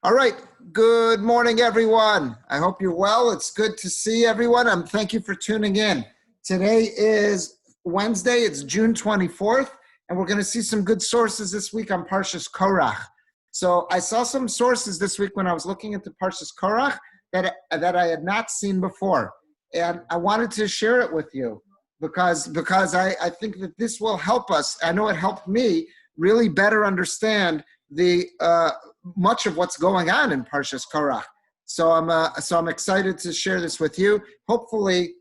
All right. Good morning, everyone. I hope you're well. It's good to see everyone. Thank you for tuning in. Today is Wednesday. It's June 24th, and we're going to see some good sources this week on Parshas Korach. So I saw some sources this week when I was looking at the Parshas Korach that I had not seen before, and I wanted to share it with you because I think that this will help us. I know it helped me really better understand the much of what's going on in Parshas Korach. So I'm excited to share this with you. Hopefully,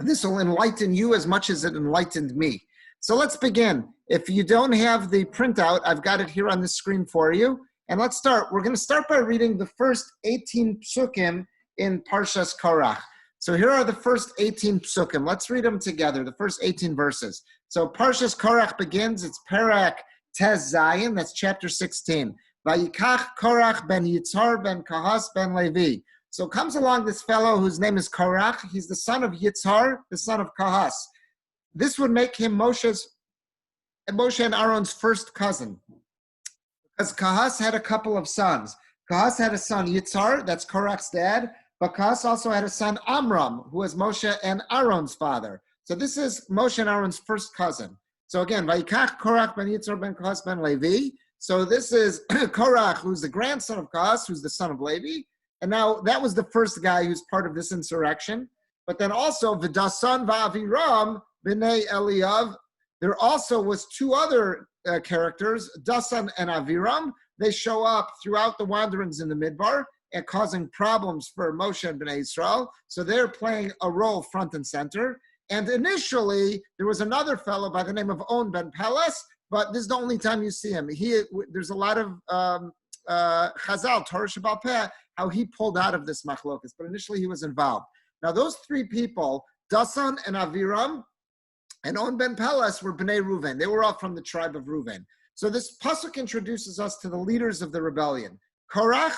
this will enlighten you as much as it enlightened me. So let's begin. If you don't have the printout, I've got it here on the screen for you. And let's start. We're going to start by reading the first 18 psukim in Parshas Korach. So here are the first 18 psukim. Let's read them together, the first 18 verses. So Parshas Korach begins. It's Perek Tez Zayin, that's chapter 16. Vayikach Korach ben Yitzhar ben Kahas ben Levi. So comes along this fellow whose name is Korach. He's the son of Yitzhar, the son of Kahas. This would make him Moshe and Aaron's first cousin. Because Kahas had a couple of sons. Kahas had a son Yitzhar, that's Korach's dad, but Kahas also had a son Amram, who was Moshe and Aaron's father. So this is Moshe and Aaron's first cousin. So again, Vayikach Korach ben Yitzhar ben Kahas ben Levi. So this is Korach, who's the grandson of Kahas, who's the son of Levi. And now that was the first guy who's part of this insurrection. But then also V'dasan va'aviram b'nei Eliyav. There also was two other characters, Dasan and Aviram. They show up throughout the wanderings in the Midbar and causing problems for Moshe and Bnei Israel. So they're playing a role front and center. And initially, there was another fellow by the name of On ben Peles, but this is the only time you see him. There's a lot of Chazal, Torah Sheba'al Peh, how he pulled out of this machlokas, but initially he was involved. Now those three people, Dasan and Aviram and On ben Peles, were Bnei Reuven. They were all from the tribe of Reuven. So this pasuk introduces us to the leaders of the rebellion. Korach,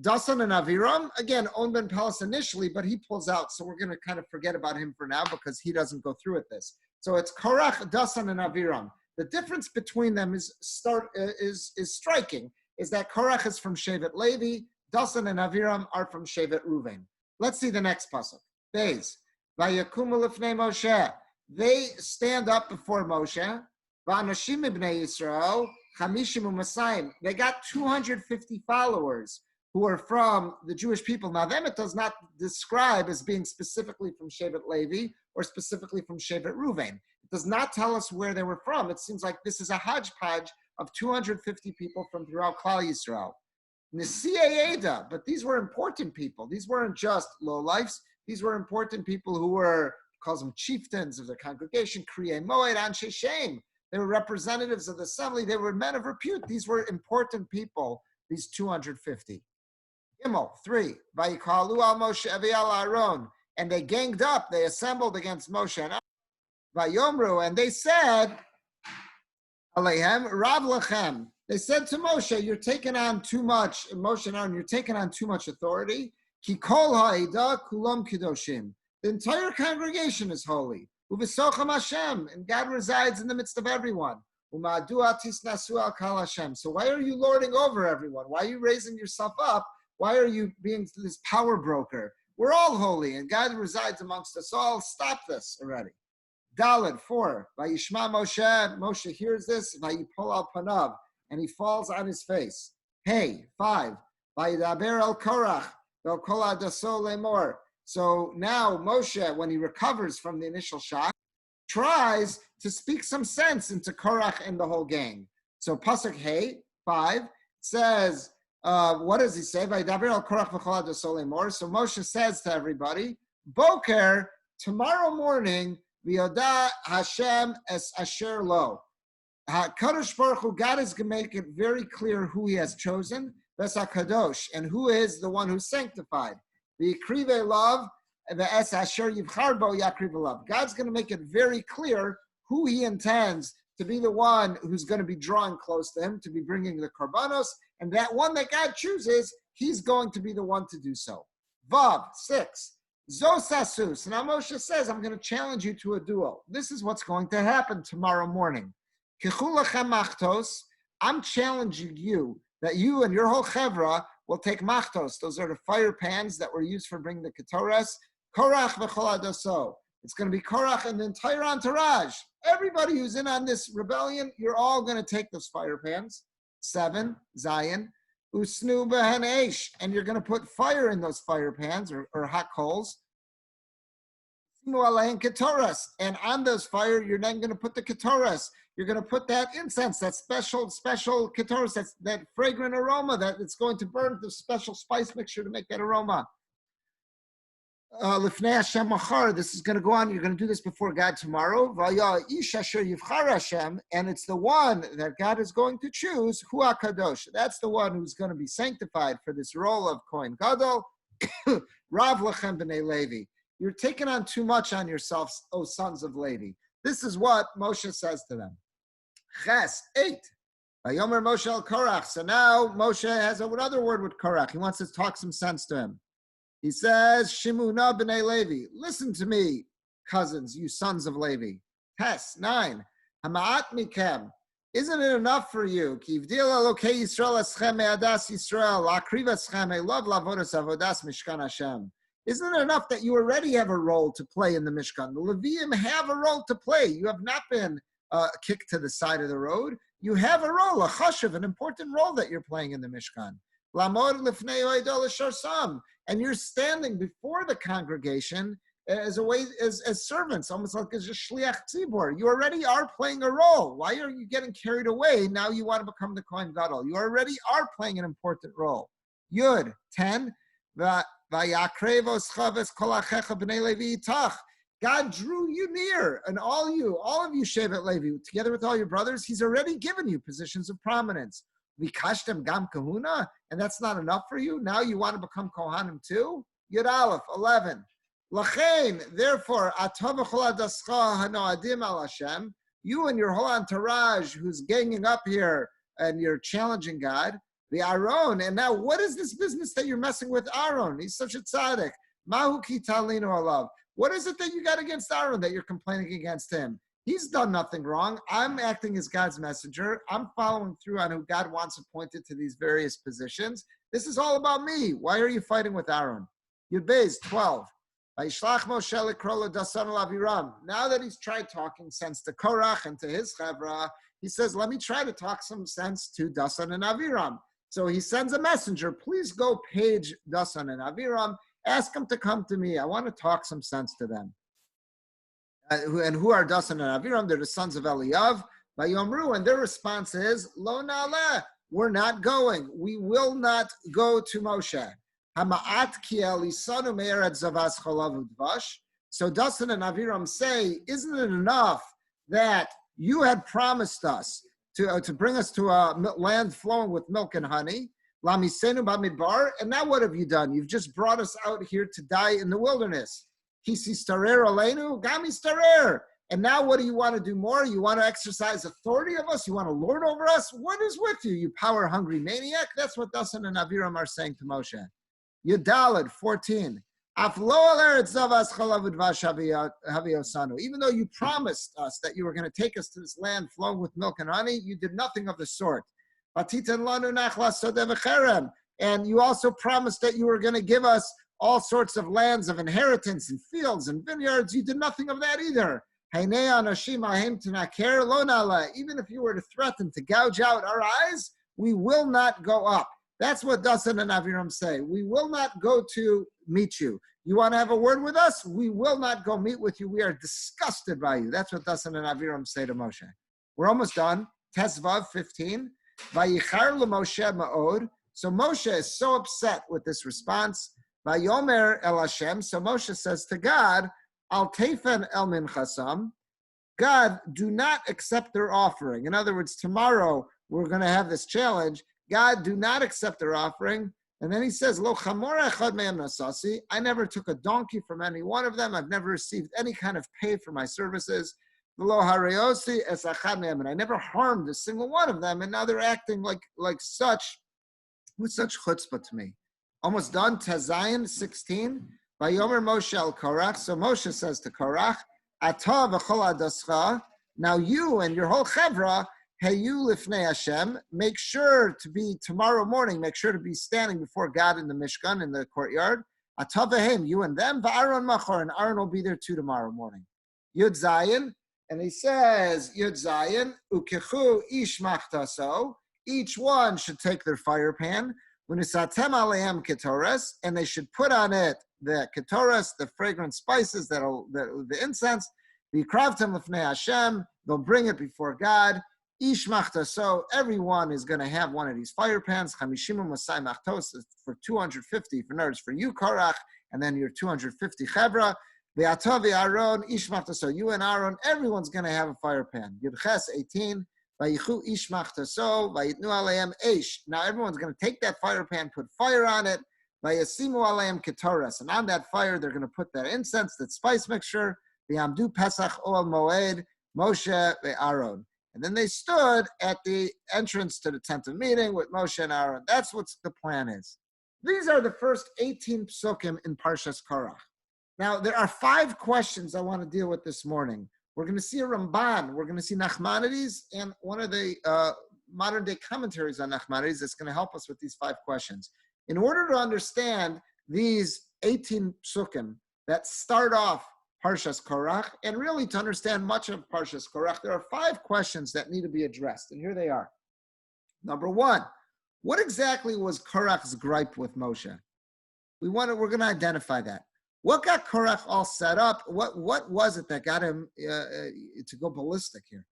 Dasan and Aviram, again, On ben Peles initially, but he pulls out, so we're going to kind of forget about him for now because he doesn't go through with this. So it's Korach, Dasan, and Aviram. The difference between them is striking, is that Korach is from Shevet Levi, Dasan and Aviram are from Shevet Reuven. Let's see the next pasuk. Beis, Vayakumu lifnei Moshe. They stand up before Moshe. Va'anashim ibnei Yisrael, chamishim u'masayim. They got 250 followers who are from the Jewish people. Now, them it does not describe as being specifically from Shevet Levi or specifically from Shevet Reuven. It does not tell us where they were from. It seems like this is a hodgepodge of 250 people from throughout Klal Yisrael. Nesiei Eda, but these were important people. These weren't just lowlifes. These were important people who were, calls them chieftains of the congregation, Kriyei Moed, Anshe Shem. They were representatives of the assembly. They were men of repute. These were important people, these 250. Gimel, 3, Vayikalu al Moshe Evial Aaron, and they ganged up, they assembled against Moshe and Aaron. Vayomru, and they said, Aleihem, Rav Lachem. They said to Moshe, you're taking on too much, Moshe and Aaron, you're taking on too much authority. Ki kol ha'ida kulam kedoshim. The entire congregation is holy. Uvisocham Hashem, and God resides in the midst of everyone. Umadu atis nasu al kal Hashem. So why are you lording over everyone? Why are you raising yourself up? Why are you being this power broker? We're all holy, and God resides amongst us all. Stop this already. Daled, 4. Vayishma Moshe. Moshe hears this. Vayipol al panav, and he falls on his face. Hey, 5. Vayidaber el Korach, vel kol adaso lemor. So now Moshe, when he recovers from the initial shock, tries to speak some sense into Korach and the whole gang. So pasuk Hey, 5, says, what does he say? So Moshe says to everybody, Boker, tomorrow morning, V'yoda Hashem es asher lo. HaKadosh Baruch Hu, God is going to make it very clear who he has chosen, Ves HaKadosh, and who is the one who's sanctified. V'yikrive love, V'es asher yivchar bo yakrive love. God's going to make it very clear who he intends to be the one who's going to be drawing close to him, to be bringing the korbanos, and that one that God chooses, he's going to be the one to do so. Vav, 6. Zosasus. Now Moshe says, I'm going to challenge you to a duel. This is what's going to happen tomorrow morning. I'm challenging you that you and your whole chevra will take machtos. Those are the fire pans that were used for bringing the ketores. Korach v'chol adoso. It's going to be Korach and the entire entourage. Everybody who's in on this rebellion, you're all going to take those fire pans. 7, Zion. Usnu b'hen eish. And you're going to put fire in those fire pans or hot coals. And on those fire, you're then going to put the ketores. You're going to put that incense, that special ketores, that fragrant aroma that it's going to burn, the special spice mixture to make that aroma. Lifnei Hashem machar. This is going to go on. You're going to do this before God tomorrow. Vaya ish asher yivchar Hashem, and it's the one that God is going to choose. Hu HaKadosh. That's the one who's going to be sanctified for this role of Kohen Gadol. Rav lechem b'nei Levi. You're taking on too much on yourselves, O sons of Levi. This is what Moshe says to them. Ches 8. Vayomer Moshe el Korach. So now Moshe has another word with Korach. He wants to talk some sense to him. He says, Shimuna b'nei Levi. Listen to me, cousins, you sons of Levi. Tes 9. Hama'at mikem. Isn't it enough for you? Ki ivdil elokei Yisrael eschem me'adas Yisrael, la'akriv eschem me'lov la'avodas avodas mishkan Hashem. Isn't it enough that you already have a role to play in the Mishkan? The Leviim have a role to play. You have not been kicked to the side of the road. You have a role, a chashuv, an important role that you're playing in the Mishkan. Lamod lifnei oidol sharsam, and you're standing before the congregation as a way as servants, almost like as a shliach tzibor. You already are playing a role. Why are you getting carried away? Now you want to become the Kohen Gadol. You already are playing an important role. Yud 10. God drew you near, and all of you, Shevet Levi, together with all your brothers, he's already given you positions of prominence. Vikashtem gam kahuna, and that's not enough for you? Now you want to become Kohanim too? Yud Aleph 11. Lachein, therefore, atov v'chol adascha hanoadim al Hashem, you and your whole entourage who's ganging up here and you're challenging God, the Aaron, and now what is this business that you're messing with Aaron? He's such a tzaddik. Mahu kitalinu alav. What is it that you got against Aaron that you're complaining against him? He's done nothing wrong. I'm acting as God's messenger. I'm following through on who God wants appointed to these various positions. This is all about me. Why are you fighting with Aaron? Yud Beis 12. Now that he's tried talking sense to Korach and to his chevra, he says, let me try to talk some sense to Dasan and Aviram. So he sends a messenger, please go page Dasan and Aviram, ask them to come to me. I want to talk some sense to them. And who are Dasan and Aviram? They're the sons of Eliyav. Vayomru, and their response is, Lo na'aleh, we're not going. We will not go to Moshe. Hama'at ki elisanu me'eretz zavas cholav udvash. So Dasan and Aviram say, isn't it enough that you had promised us to bring us to a land flowing with milk and honey, lamisenu bamidbar, and now what have you done? You've just brought us out here to die in the wilderness. Kisi starer aleinu, gami starer. And now what do you want to do more? You want to exercise authority of us? You want to lord over us? What is with you, you power-hungry maniac? That's what Dasan and Aviram are saying to Moshe. Yudalad 14. Even though you promised us that you were going to take us to this land flowing with milk and honey, you did nothing of the sort. And you also promised that you were going to give us all sorts of lands of inheritance and fields and vineyards. You did nothing of that either. Even if you were to threaten to gouge out our eyes, we will not go up. That's what Dasan and Aviram say. We will not go to meet you. You want to have a word with us? We will not go meet with you. We are disgusted by you. That's what Dasan and Aviram say to Moshe. We're almost done. Tesvav 15. Vayichar l'Moshe ma'od. So Moshe is so upset with this response. Vayomer el Hashem. So Moshe says to God, Al tefen el minchasam. God, do not accept their offering. In other words, tomorrow we're going to have this challenge. God, do not accept their offering. And then he says, Lo chamor echad me'em nasasi. I never took a donkey from any one of them. I've never received any kind of pay for my services. Lo hareosi es achad me'em. And I never harmed a single one of them. And now they're acting like such, with such chutzpah to me. Almost done. Tezayin 16. Vayomer Moshe el Korach. So Moshe says to Korach, Ata v'chol adascha. Now you and your whole chevra, Heyu lifnei Hashem, make sure to be tomorrow morning, make sure to be standing before God in the Mishkan, in the courtyard. Atavahem, you and them, va'aron machor, and Aaron will be there too tomorrow morning. Yud Zayin, and he says, Yud Zayin, ukechu ish machtaso, each one should take their fire pan, unisatem aleim ketores, and they should put on it the ketores, the fragrant spices, the incense, v'ikravtem lifnei Hashem, they'll bring it before God. Ish machtaso, everyone is going to have one of these fire pans. Chamishim masai machtos for 250. For nerds, for you, Korach, and then your 250 chevra. Ve'atav Aaron ish machtaso. You and Aaron, everyone's going to have a fire pan. Yudches 18. Vayichu ish machtaso. Vayitnu aleim eish. Now everyone's going to take that fire pan, put fire on it. Vayasimu aleim ketoras, and on that fire they're going to put that incense, that spice mixture. Ve'amdu pesach oel moed Moshe ve'Aaron. And then they stood at the entrance to the tent of meeting with Moshe and Aaron. That's what the plan is. These are the first 18 psukim in Parshas Korach. Now, there are 5 questions I want to deal with this morning. We're going to see a Ramban. We're going to see Nachmanides, and one of the modern-day commentaries on Nachmanides that's going to help us with these 5 questions. In order to understand these 18 psukim that start off Parshas Korach, and really to understand much of Parshas Korach, there are 5 questions that need to be addressed, and here they are. Number 1, what exactly was Korach's gripe with Moshe? We're going to identify that. What got Korach all set up? What was it that got him to go ballistic here?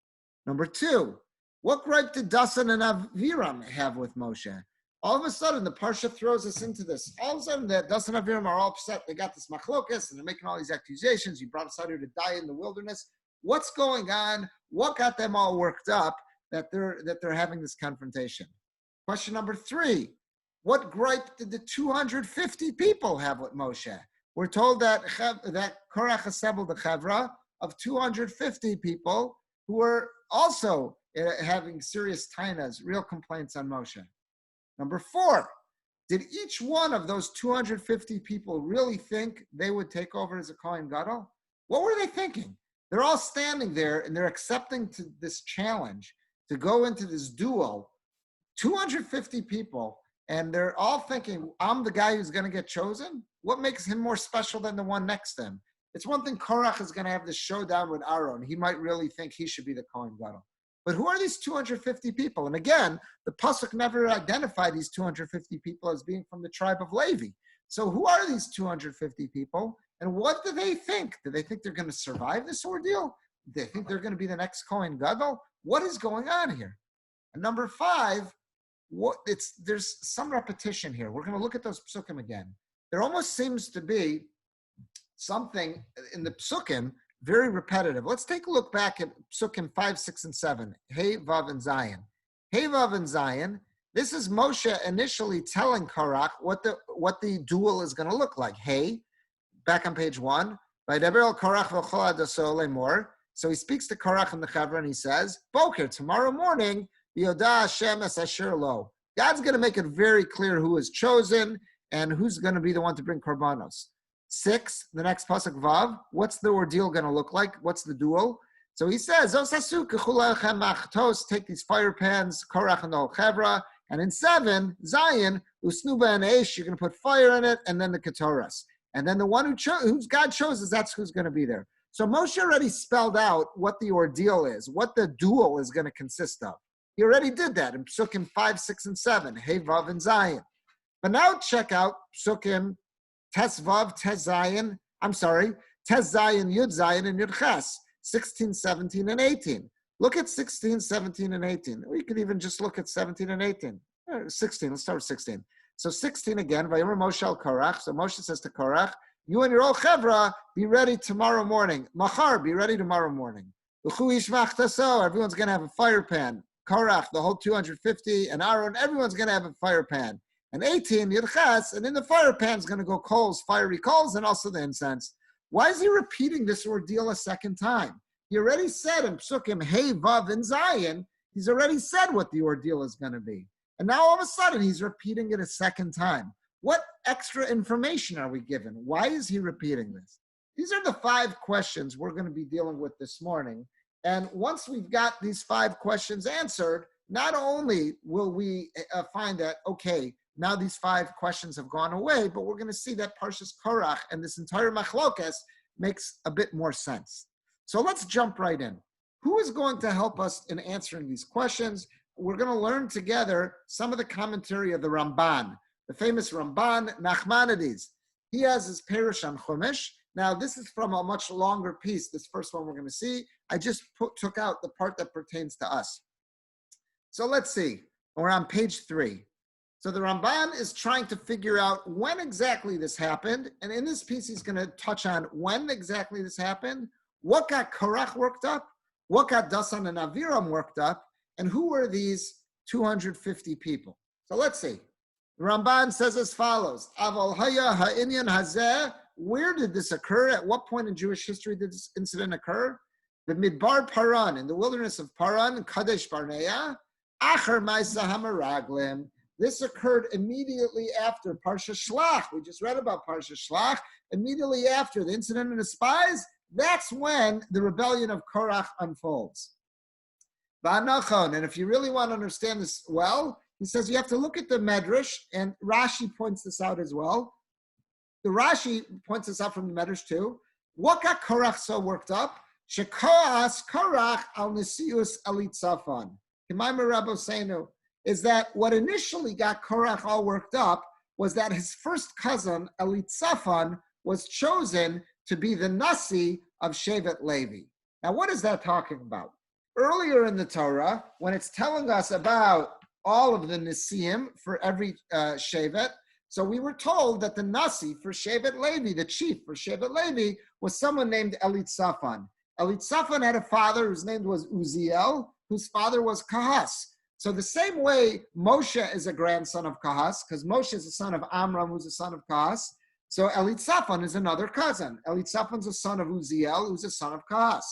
Number 2, what gripe did Dasan and Aviram have with Moshe? All of a sudden, the Parsha throws us into this. All of a sudden, the Dasan and Aviram are all upset. They got this machlokas, and they're making all these accusations. You brought us out here to die in the wilderness. What's going on? What got them all worked up that they're having this confrontation? Question number 3, what gripe did the 250 people have with Moshe? We're told that Korach assembled a chevra of 250 people who were also having serious tainas, real complaints on Moshe. Number 4, did each one of those 250 people really think they would take over as a Kohen Gadol? What were they thinking? They're all standing there and they're accepting this challenge to go into this duel, 250 people, and they're all thinking, I'm the guy who's going to get chosen? What makes him more special than the one next to him? It's one thing Korach is going to have this showdown with Aaron. He might really think he should be the Kohen Gadol. But who are these 250 people? And again, the Pasuk never identified these 250 people as being from the tribe of Levi. So who are these 250 people? And what do they think? Do they think they're going to survive this ordeal? Do they think they're going to be the next Kohen Gadol? What is going on here? And number 5, there's some repetition here. We're going to look at those psukim again. There almost seems to be something in the psukim very repetitive. Let's take a look back at psukim 5, 6, and 7. Hey, Vav, and Zion. Hey, Vav, and Zion. This is Moshe initially telling Korach what the duel is going to look like. Hey, back on page 1. So he speaks to Korach and the Chevra and he says, Boker, tomorrow morning, Yoda Hashem es asher lo. God's going to make it very clear who is chosen and who's going to be the one to bring korbanos. 6, the next pasuk Vav, what's the ordeal going to look like? What's the duel? So he says, take these fire pans, Korach and the whole Chevra, and in 7, Zion, Usnuba and Eish, you're going to put fire in it, and then the Ketoras. And then the one who God chooses, that's who's going to be there. So Moshe already spelled out what the ordeal is, what the duel is going to consist of. He already did that in Psukim 5, 6, and 7, Hey, Vav, and Zion. But now check out Psukim Tes Vav, Tes Zion, Tes Zion, Yud Zion, and Yud Ches, 16, 17, and 18. Look at 16, 17, and 18. We could even just look at 17 and 18. 16, let's start with 16. So 16 again, Vayomer Moshe al Korach. So Moshe says to Korach, you and your old Chevra, be ready tomorrow morning. Machar, be ready tomorrow morning. Everyone's going to have a fire pan. Korach, the whole 250, and Aaron, everyone's going to have a fire pan. And 18, Yirchas, and in the fire pan is going to go coals, fiery coals, and also the incense. Why is he repeating this ordeal a second time? He already said in Psukim, Hey, Vav, and Zion, he's already said what the ordeal is going to be. And now all of a sudden, he's repeating it a second time. What extra information are we given? Why is he repeating this? These are the 5 questions we're going to be dealing with this morning. And once we've got these 5 questions answered, not only will we find that, okay, now these 5 questions have gone away, but we're going to see that Parshas Korach and this entire machlokas makes a bit more sense. So let's jump right in. Who is going to help us in answering these questions? We're going to learn together some of the commentary of the Ramban, the famous Ramban Nachmanides. He has his Perush on Chumash. Now, this is from a much longer piece. This first one we're going to see. I just took out the part that pertains to us. So let's see. We're on page 3. So the Ramban is trying to figure out when exactly this happened. And in this piece, he's going to touch on when exactly this happened, what got Korach worked up, what got Dasan and Aviram worked up, and who were these 250 people. So let's see. The Ramban says as follows, Aval haya ha'inyan hazeh, where did this occur? At what point in Jewish history did this incident occur? The Midbar Paran, in the wilderness of Paran, Kadesh Barnea, Acher Ma'aseh HaMeraglim. This occurred immediately after Parshas Shlach. We just read about Parshas Shlach. Immediately after the incident of the spies, that's when the rebellion of Korach unfolds. And if you really want to understand this well, he says you have to look at the Medrash, and Rashi points this out as well. The Rashi points this out from the Medrash too. What got Korach so worked up? Shekoas Korach al Nisius Elitzafan. K'maimar Rabbi Seinu is that what initially got Korach all worked up was that his first cousin Elitzafan was chosen to be the Nasi of Shevet Levi. Now, what is that talking about? Earlier in the Torah, when it's telling us about all of the Nisim for every Shevet, so we were told that the Nasi for Shevet Levi, the chief for Shevet Levi, was someone named Elitzafan. Elitzafan had a father whose name was Uziel, whose father was Kahas. So the same way Moshe is a grandson of Kahas, because Moshe is the son of Amram, who's the son of Kahas, so Elitzafan is another cousin. Elitzafan's a son of Uziel, who's a son of Kahas.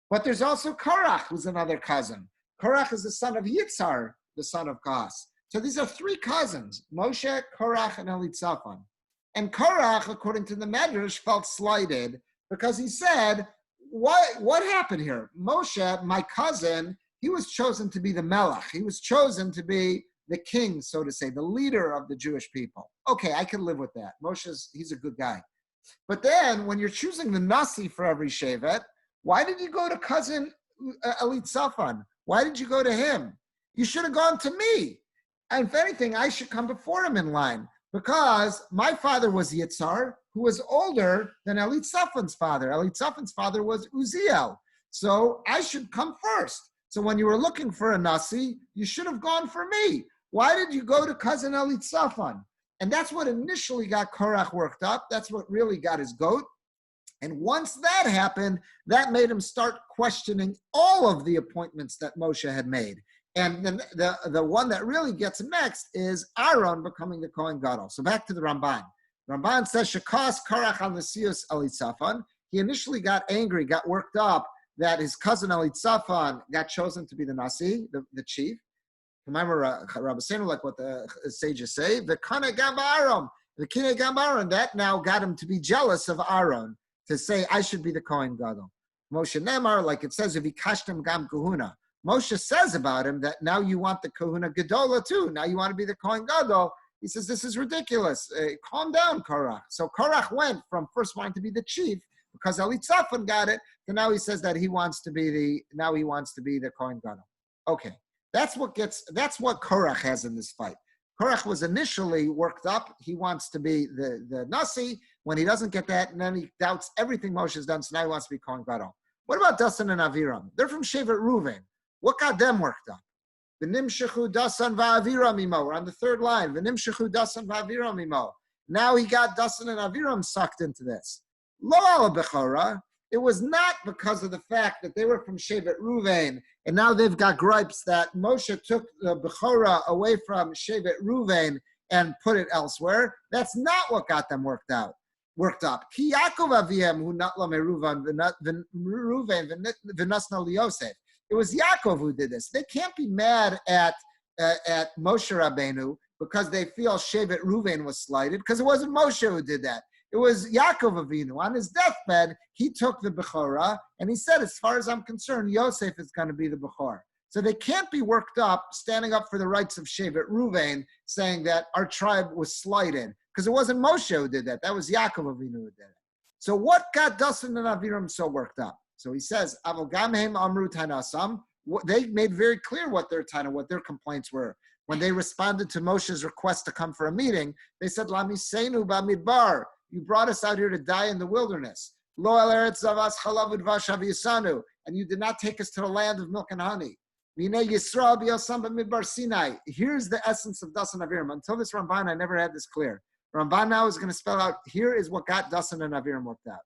But there's also Korach, who's another cousin. Korach is the son of Yitzhar, the son of Kahas. So these are 3 cousins, Moshe, Korach, and Elitzafan. And Korach, according to the Medrash, felt slighted because he said, what happened here? Moshe, my cousin, he was chosen to be the Melech. He was chosen to be the king, so to say, the leader of the Jewish people. Okay, I can live with that. He's a good guy. But then when you're choosing the Nasi for every Shevet, why did you go to cousin Elitzafan? Why did you go to him? You should have gone to me. And if anything, I should come before him in line because my father was Yitzhar, who was older than Elitzafan's father. Elitzafan's father was Uziel. So I should come first. So when you were looking for a Nasi, you should have gone for me. Why did you go to cousin Elitzafan? And that's what initially got Korach worked up. That's what really got his goat. And once that happened, that made him start questioning all of the appointments that Moshe had made. And then the one that really gets next is Aaron becoming the Kohen Gadol. So back to the Ramban. Ramban says, Shekas Korach al Nesius Elitzafan. He initially got angry, got worked up that his cousin Elitzafan got chosen to be the Nasi, the chief. Remember Rabbi Seinu, like what the sages say, the Kane Gam Aaron, the Kine Gam Aaron, that now got him to be jealous of Aaron, to say, I should be the Kohen Gadol. Moshe Nemar, like it says, if he kashtem gam kahuna. Moshe says about him that now you want the kahuna gedola too. Now you want to be the Kohen Gadol. He says, this is ridiculous. Calm down, Korach. So Korach went from first wanting to be the chief because Elitzafan got it, to now he says that he wants to be the Kohen Gadol. Okay, that's what Korach has in this fight. Korach was initially worked up. He wants to be the Nasi. When he doesn't get that, and then he doubts everything Moshe has done, so now he wants to be Kohen Gadol. What about Dasan and Aviram? They're from Shevet Ruvain. What got them worked up? V'nimshechu Dasan va'Aviram imo. We're on the 3rd line. V'nimshechu Dasan va'Aviram imo. Now he got Dasan and Aviram sucked into this. Lo ala bechora. It was not because of the fact that they were from Shevet Ruvain, and now they've got gripes that Moshe took the bechora away from Shevet Ruvain and put it elsewhere. That's not what got them worked up. Ki Yaakov aviem hu natla meruvan v'Ruvain v'nasna liyosef. It was Yaakov who did this. They can't be mad at Moshe Rabbeinu because they feel Shevet Ruvain was slighted, because it wasn't Moshe who did that. It was Yaakov Avinu. On his deathbed, he took the Bechorah, and he said, as far as I'm concerned, Yosef is going to be the Bechor. So they can't be worked up, standing up for the rights of Shevet Ruvain, saying that our tribe was slighted. Because it wasn't Moshe who did that. That was Yaakov Avinu who did it. So what got Dasan and Aviram so worked up? So he says, Avol Gamhem Amru Tanasam. They made very clear what their complaints were. When they responded to Moshe's request to come for a meeting, they said, Lamisenu b'midbar. You brought us out here to die in the wilderness. Lo el eretz zavas chalav udvash haviyasanu. And you did not take us to the land of milk and honey. Here's the essence of Dasan and Aviram. Until this Ramban, I never had this clear. Ramban now is going to spell out, here is what got Dasan and Aviram worked out.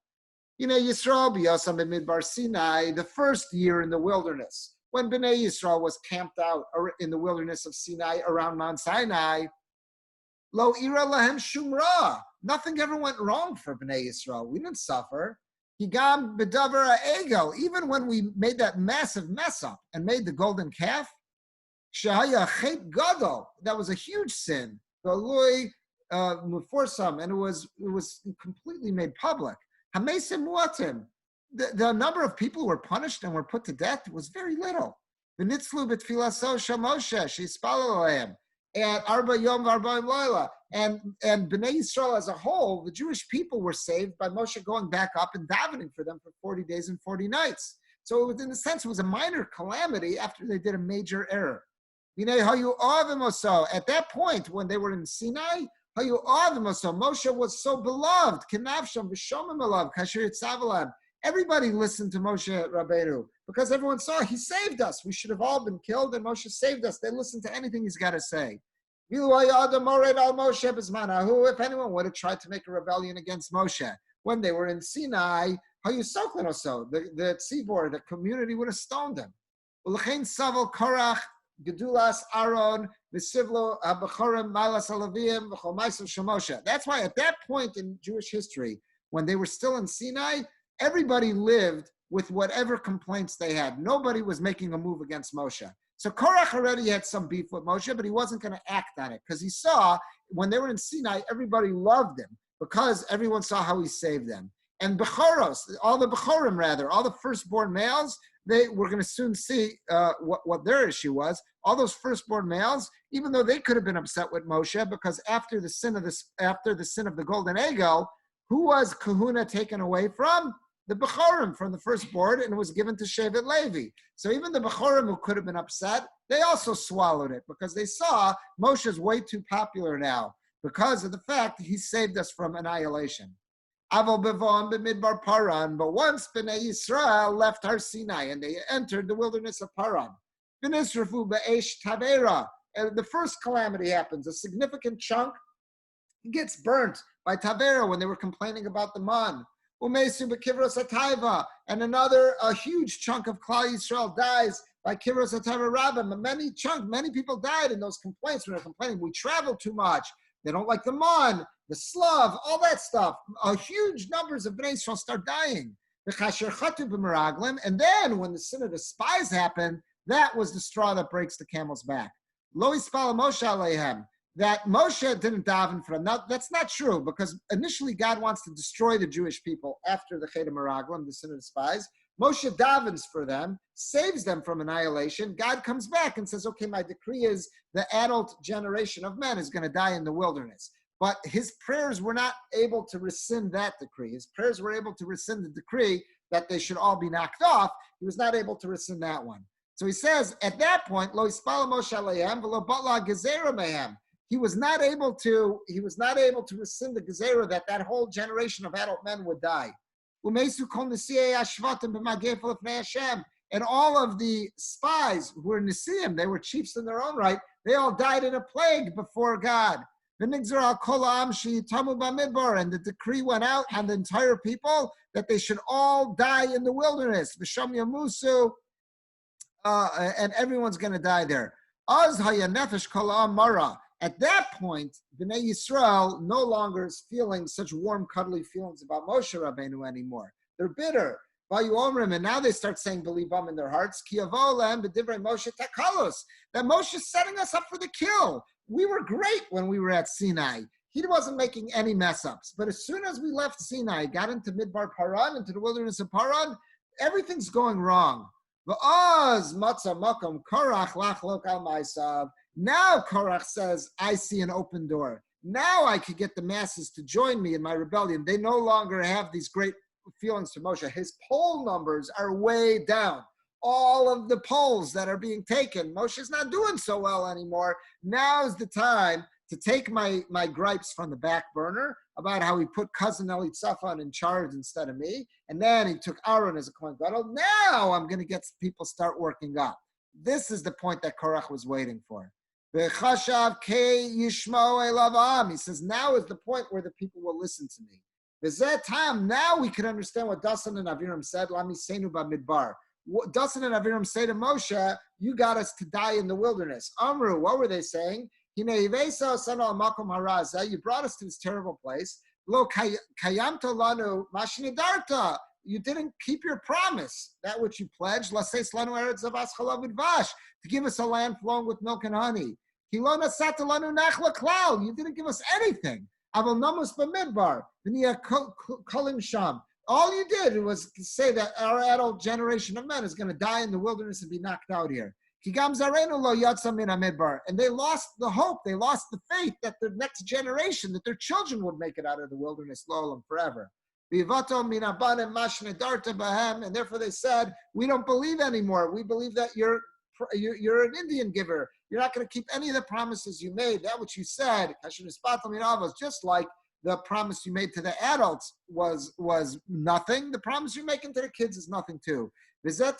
Yisrael b'yosam b'midbar Sinai, the first year in the wilderness, when Bnei Yisrael was camped out in the wilderness of Sinai around Mount Sinai, lo ira lahem shumra. Nothing ever went wrong for Bnei Yisrael. We didn't suffer. Higam b'davar ha'egel. Even when we made that massive mess up and made the golden calf, shehaya chet gadol. That was a huge sin. Galui muforsam, and it was completely made public. Hamesim muatim. The number of people who were punished and were put to death was very little. V'nitzlu b'tfilaso shamoshe she'ispalel and arba yom v'arbaim loyla. And Bnei Yisrael as a whole, the Jewish people were saved by Moshe going back up and davening for them for 40 days and 40 nights. So in a sense, it was a minor calamity after they did a major error. At that point, when they were in Sinai, Moshe was so beloved. Everybody listened to Moshe Rabbeinu because everyone saw he saved us. We should have all been killed, and Moshe saved us. They listened to anything he's got to say. If anyone would have tried to make a rebellion against Moshe when they were in Sinai, the tzibor, the community would have stoned them. Korach, Gedulas Aaron, Misivlo Habachorim, Malas Alavim, V'chomaisav Shemoshe. That's why at that point in Jewish history, when they were still in Sinai, everybody lived with whatever complaints they had. Nobody was making a move against Moshe. So Korach already had some beef with Moshe, but he wasn't going to act on it because he saw when they were in Sinai, everybody loved him because everyone saw how he saved them. And Bechoros, all the Bechorim rather, all the firstborn males, they were going to soon see what their issue was. All those firstborn males, even though they could have been upset with Moshe, because after the sin of the golden egel, who was kahuna taken away from? The Bechorim, from the firstborn, and it was given to Shevet Levi. So even the Bechorim who could have been upset, they also swallowed it because they saw Moshe's way too popular now because of the fact that he saved us from annihilation. Aval bevon b'midbar Paran, but once Bnei Yisrael left Har Sinai and they entered the wilderness of Paran, v'nisrafu b'esh Tavera, and the first calamity happens. A significant chunk gets burnt by Tavera when they were complaining about the man. Umesu b'kivros atayva, and a huge chunk of Klal Yisrael dies by kivros atayva rabbim. Many people died in those complaints when they're complaining. We travel too much. They don't like the man, the Slav, all that stuff. Huge numbers of Bnei Yisrael start dying. And then when the sin of the spies happened, that was the straw that breaks the camel's back. Lo ispala Moshe aleihem. That Moshe didn't daven for them. Now, that's not true because initially God wants to destroy the Jewish people after the Chet HaMeraglim, the sin of the spies. Moshe davens for them, saves them from annihilation. God comes back and says, okay, my decree is the adult generation of men is going to die in the wilderness. But his prayers were not able to rescind that decree. His prayers were able to rescind the decree that they should all be knocked off. He was not able to rescind that one. So he says, at that point, Lo ispala Moshe aleihem v'lo batla gezerah mehem. He was not able to rescind the gezerah that whole generation of adult men would die. And all of the spies who were Nisiim, they were chiefs in their own right, they all died in a plague before God. And the decree went out on the entire people that they should all die in the wilderness. And everyone's going to die there. At that point, Bnei Yisrael no longer is feeling such warm, cuddly feelings about Moshe Rabbeinu anymore. They're bitter. And now they start saying Belibam in their hearts, Divrei Moshe Takalos, that Moshe is setting us up for the kill. We were great when we were at Sinai. he wasn't making any mess ups. But as soon as we left Sinai, got into Midbar Paran, into the wilderness of Paran, everything's going wrong. V'az matzah makom Korach lachlok al ma'asav. Now Korach says, I see an open door. Now I could get the masses to join me in my rebellion. They no longer have these great feelings for Moshe. His poll numbers are way down. All of the polls that are being taken, Moshe's not doing so well anymore. Now's the time to take my gripes from the back burner about how he put cousin Elitzaphan in charge instead of me, and then he took Aaron as a Kohen Gadol. Now I'm going to get people start working up. This is the point that Korach was waiting for. He says, now is the point where the people will listen to me. Now we can understand what Dasan and Aviram said, Lami Seinu Bamidbar. Dasan and Aviram say to Moshe, you got us to die in the wilderness. Amru, what were they saying? You brought us to this terrible place. You didn't keep your promise, that which you pledged, to give us a land flowing with milk and honey. You didn't give us anything. All you did was say that our adult generation of men is going to die in the wilderness and be knocked out here. And they lost the hope, they lost the faith that the next generation, that their children would make it out of the wilderness forever. And therefore they said, we don't believe anymore. We believe that you're an Indian giver. You're not going to keep any of the promises you made. That which you said, just like the promise you made to the adults was nothing. The promise you're making to the kids is nothing too. So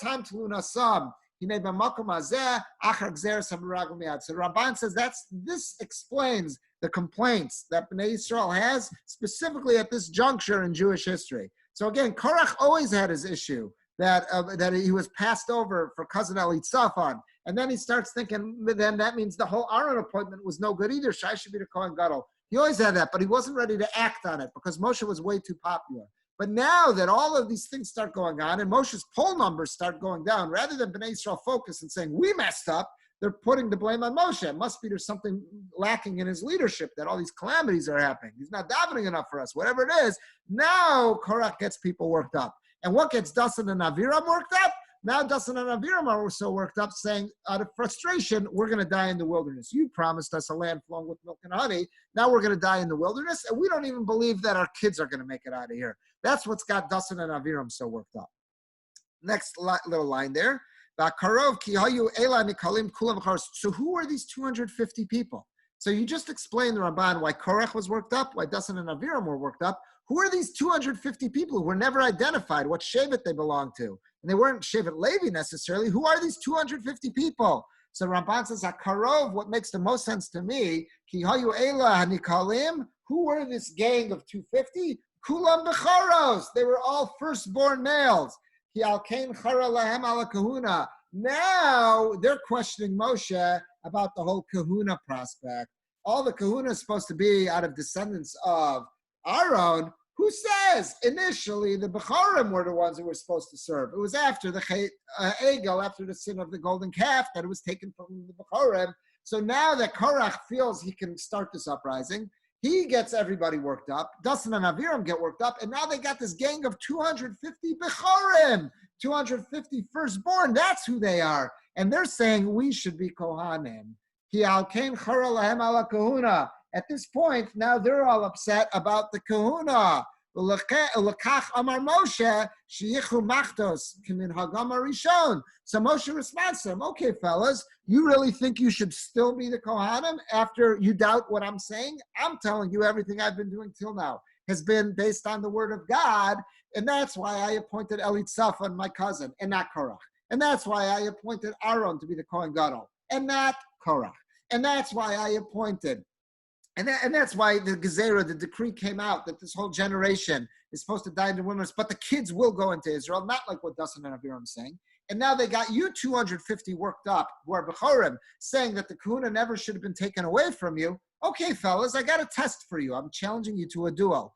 Ramban says this explains the complaints that Bnei Yisrael has specifically at this juncture in Jewish history. So again, Korach always had his issue that he was passed over for cousin Elitzaphan, and then he starts thinking, then that means the whole Aaron appointment was no good either. Shai should be the Kohen Gadol. He always had that, but he wasn't ready to act on it because Moshe was way too popular. But now that all of these things start going on and Moshe's poll numbers start going down, rather than Bnei Yisrael focus and saying, we messed up, they're putting the blame on Moshe. It must be there's something lacking in his leadership, that all these calamities are happening. He's not davening enough for us, whatever it is. Now Korach gets people worked up. And what gets Dasan and Aviram worked up? Now Dasan and Aviram are so worked up, saying, out of frustration, we're going to die in the wilderness. You promised us a land flowing with milk and honey. Now we're going to die in the wilderness, and we don't even believe that our kids are going to make it out of here. That's what's got Dasan and Aviram so worked up. Next little line there. So who are these 250 people? So you just explained the Ramban why Korach was worked up, why Dasan and Aviram were worked up. Who are these 250 people who were never identified, what Shevet they belong to? And they weren't Shevet Levi necessarily. Who are these 250 people? So Ramban says, HaKarov, what makes the most sense to me, Ki hayu ela hanikalim, who were this gang of 250? Kulam Becharos. They were all firstborn males. Ki alkein chara lahem ala kahuna. Now they're questioning Moshe about the whole kahuna prospect. All the kahuna is supposed to be out of descendants of Aaron. Who says initially the Bechorim were the ones who were supposed to serve? It was after the Egel, after the sin of the golden calf, that it was taken from the Bechorim. So now that Korach feels he can start this uprising, he gets everybody worked up. Dasan and Aviram get worked up, and now they got this gang of 250 Bechorim, 250 firstborn. That's who they are, and they're saying we should be Kohanim. Ki alkein chara lahem ala kahuna. At this point, now they're all upset about the kahuna. Amar Moshe, machtos rishon. So Moshe responds to them, okay, fellas, you really think you should still be the Kohanim after you doubt what I'm saying? I'm telling you everything I've been doing till now has been based on the word of God, and that's why I appointed Elitzaphan, my cousin, and not Korach. And that's why I appointed Aaron to be the Kohen Gadol, and not Korach. And that's why I appointed And that's why the Gezerah, the decree came out that this whole generation is supposed to die in the wilderness, but the kids will go into Israel, not like what Dasan and Aviram is saying. And now they got you 250 worked up, who are Bechorim, saying that the kahuna never should have been taken away from you. Okay, fellas, I got a test for you. I'm challenging you to a duel.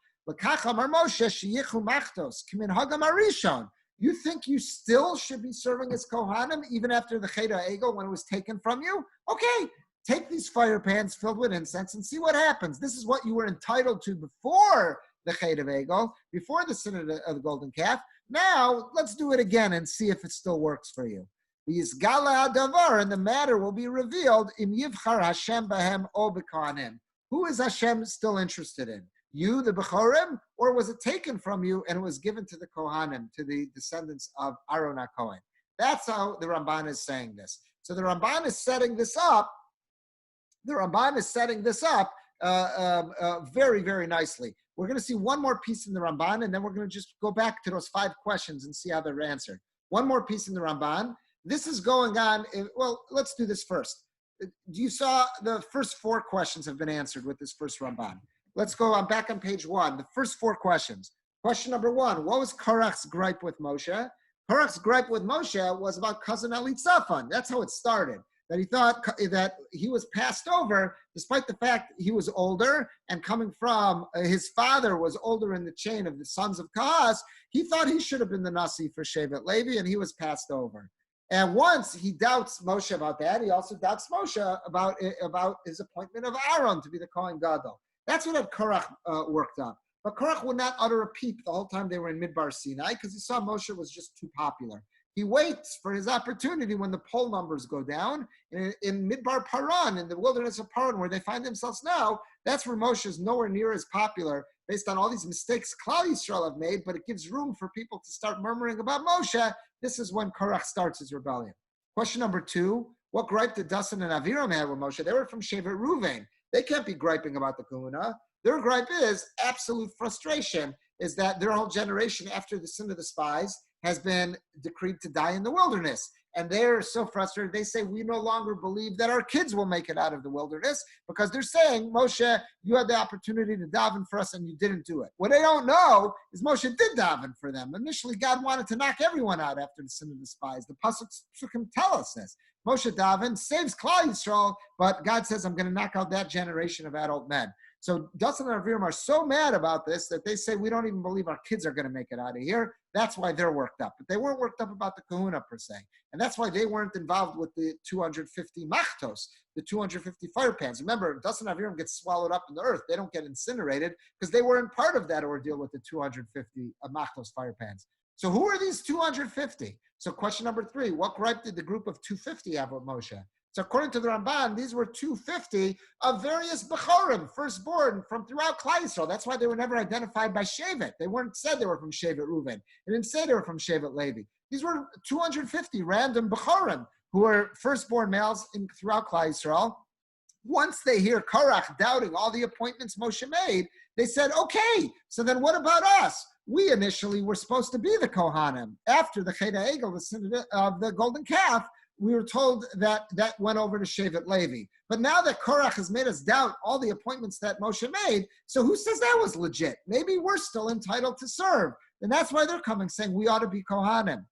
You think you still should be serving as Kohanim even after the Cheda Egel when it was taken from you? Okay, take these fire pans filled with incense and see what happens. This is what you were entitled to before the Chet of Egel, before the sin of the golden calf. Now, let's do it again and see if it still works for you. Yizgala davar, and the matter will be revealed in Yivchar Hashem Bahem O B'Kohanim. Who is Hashem still interested in? You, the Bechorim, or was it taken from you and it was given to the Kohanim, to the descendants of Aaron HaKohen? That's how the Ramban is saying this. So the Ramban is setting this up. Very, very nicely. We're going to see one more piece in the Ramban, and then we're going to just go back to those 5 questions and see how they're answered. One more piece in the Ramban. This is going on. Well, let's do this first. You saw the first 4 questions have been answered with this first Ramban. Let's go on back on page 1. The first 4 questions. Question number 1, what was Korach's gripe with Moshe? Korach's gripe with Moshe was about cousin Elitzaphan. That's how it started. That he thought that he was passed over, despite the fact he was older and coming from, his father was older in the chain of the sons of Kahas. He thought he should have been the Nasi for Shevet Levi, and he was passed over. And once he doubts Moshe about that, he also doubts Moshe about his appointment of Aaron to be the Kohen Gadol. That's what had Korach worked on. But Korach would not utter a peep the whole time they were in Midbar Sinai because he saw Moshe was just too popular. He waits for his opportunity when the poll numbers go down. In Midbar Paran, in the wilderness of Paran, where they find themselves now, that's where Moshe is nowhere near as popular based on all these mistakes Klal Yisrael have made, but it gives room for people to start murmuring about Moshe. This is when Korach starts his rebellion. Question number 2, what gripe did Dasan and Aviram have with Moshe? They were from Shevet Ruvain. They can't be griping about the kahuna. Their gripe is absolute frustration, is that their whole generation after the sin of the spies has been decreed to die in the wilderness. And they're so frustrated, they say, we no longer believe that our kids will make it out of the wilderness because they're saying, Moshe, you had the opportunity to daven for us and you didn't do it. What they don't know is Moshe did daven for them. Initially, God wanted to knock everyone out after the sin of the spies. The Pasuk tell us this. Moshe daven saves Klal Yisrael, but God says, I'm going to knock out that generation of adult men. So Dasan and Aviram are so mad about this that they say, we don't even believe our kids are going to make it out of here. That's why they're worked up. But they weren't worked up about the kahuna per se. And that's why they weren't involved with the 250 machtos, the 250 fire pans. Remember, Dasan and Aviram get swallowed up in the earth. They don't get incinerated because they weren't part of that ordeal with the 250 machtos fire pans. So who are these 250? So question number 3, what gripe did the group of 250 have with Moshe? So according to the Ramban, these were 250 of various Bechorim, firstborn from throughout Klal Yisrael. That's why they were never identified by Shevet. They weren't said they were from Shevet Reuven. They didn't say they were from Shevet Levi. These were 250 random Bechorim who were firstborn males throughout Klal Yisrael. Once they hear Korach doubting all the appointments Moshe made, they said, okay, so then what about us? We initially were supposed to be the Kohanim. After the Chet HaEgel, the sin of the golden calf, we were told that that went over to Shevet Levi. But now that Korach has made us doubt all the appointments that Moshe made, so who says that was legit? Maybe we're still entitled to serve. And that's why they're coming saying we ought to be Kohanim.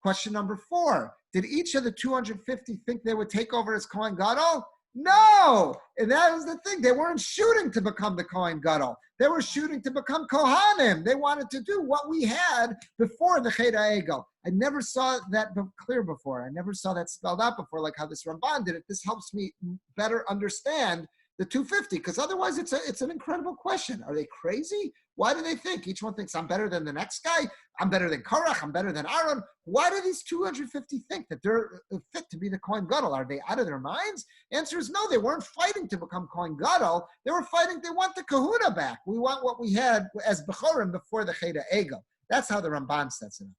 Question number 4, did each of the 250 think they would take over as Kohen Gadol? No! And that was the thing. They weren't shooting to become the Kohen Gadol. They were shooting to become Kohanim. They wanted to do what we had before the Chet HaEgel. I never saw that clear before. I never saw that spelled out before, like how this Ramban did it. This helps me better understand the 250, because otherwise it's an incredible question. Are they crazy? Why do they think? Each one thinks, I'm better than the next guy. I'm better than Korach. I'm better than Aaron. Why do these 250 think that they're fit to be the Kohen Gadol? Are they out of their minds? Answer is no, they weren't fighting to become Kohen Gadol. They were fighting, they want the kahuna back. We want what we had as Bechorim before the Chet HaEgel. That's how the Ramban sets it up.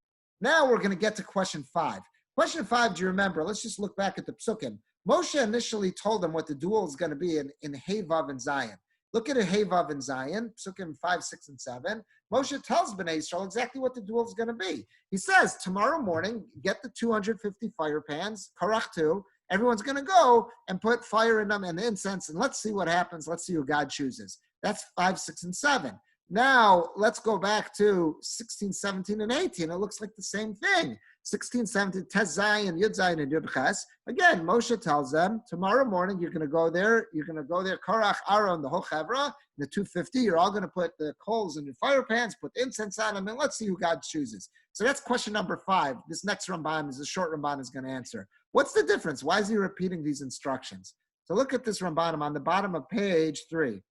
Now we're going to get to question 5. Question 5, do you remember? Let's just look back at the Psukim. Moshe initially told them what the duel is going to be in Hey Vav and Zion. Look at Hey Vav and Zion, Psukim 5, 6, and 7. Moshe tells Bnei Yisrael exactly what the duel is going to be. He says, tomorrow morning, get the 250 fire pans, Korach too. Everyone's going to go and put fire in them and incense, and let's see what happens. Let's see who God chooses. That's 5, 6, and 7. Now, let's go back to 16, 17, and 18. It looks like the same thing. 16, 17, Tez Zayin, Yud Zayin, and Yud Ches. Again, Moshe tells them, tomorrow morning, you're going to go there. You're going to go there, Korach, Aaron, the whole Chevra, the 250. You're all going to put the coals in your fire pans, put incense on them, and let's see who God chooses. So that's question number 5. This next Ramban is a short Ramban is going to answer. What's the difference? Why is he repeating these instructions? So look at this Ramban on the bottom of page 3.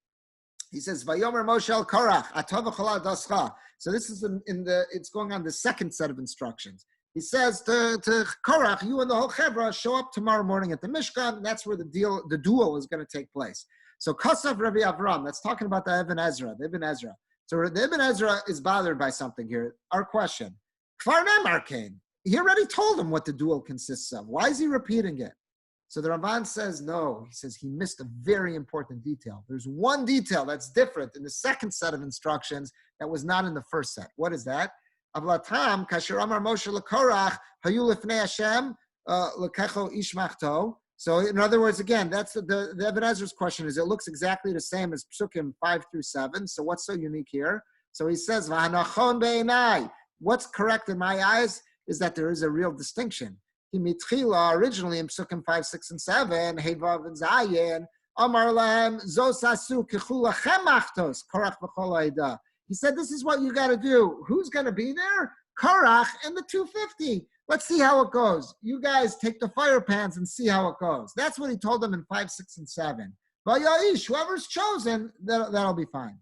He says, "Vayomer Moshe el Korach, atov v'chola dascha." So this is it's going on the second set of instructions. He says to Korach, you and the whole chevra show up tomorrow morning at the Mishkan. And that's where the duel is going to take place. So Kasav Rabbi Avram, that's talking about the Ibn Ezra. So the Ibn Ezra is bothered by something here. Our question, Kfar Nemar came. He already told him what the duel consists of. Why is he repeating it? So the Ramban says, no. He says he missed a very important detail. There's one detail that's different in the second set of instructions that was not in the first set. What is that? Avlatam, kasher amar Moshe lekorach, hayu lifnei Hashem, lekecho ish machto. So in other words, again, that's the Ibn Ezra's question is it looks exactly the same as Psukim 5 through 7. So what's so unique here? So he says, V'hanachon be'enai. What's correct in my eyes is that there is a real distinction. Originally in Psukim 5, 6, and 7, Hevav and Zayin, Amar Lahem, Zosasu Kechulachem Achtos, Korach v'chol ha'ida. He said, this is what you got to do. Who's going to be there? Korach and the 250. Let's see how it goes. You guys take the fire pans and see how it goes. That's what he told them in 5, 6, and 7. Vaya'ish, whoever's chosen, that'll be fine.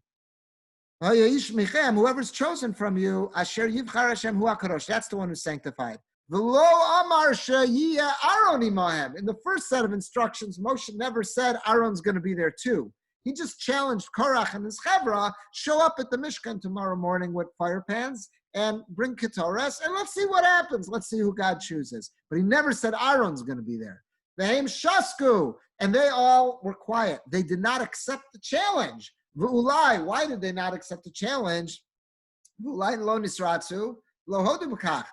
Vaya'ish michem, whoever's chosen from you, Asher Yivchar Hashem Hu HaKadosh. That's the one who's sanctified. V'lo amar sheyiyeh Aaron imahem. In the first set of instructions, Moshe never said Aaron's going to be there too. He just challenged Korach and his chevra, show up at the Mishkan tomorrow morning with fire pans and bring ketores, and let's see what happens. Let's see who God chooses. But he never said Aaron's going to be there. V'heim shasku, and they all were quiet. They did not accept the challenge. V'ulai, why did they not accept the challenge? V'ulai lo nisratzu, lo hodu b'kach.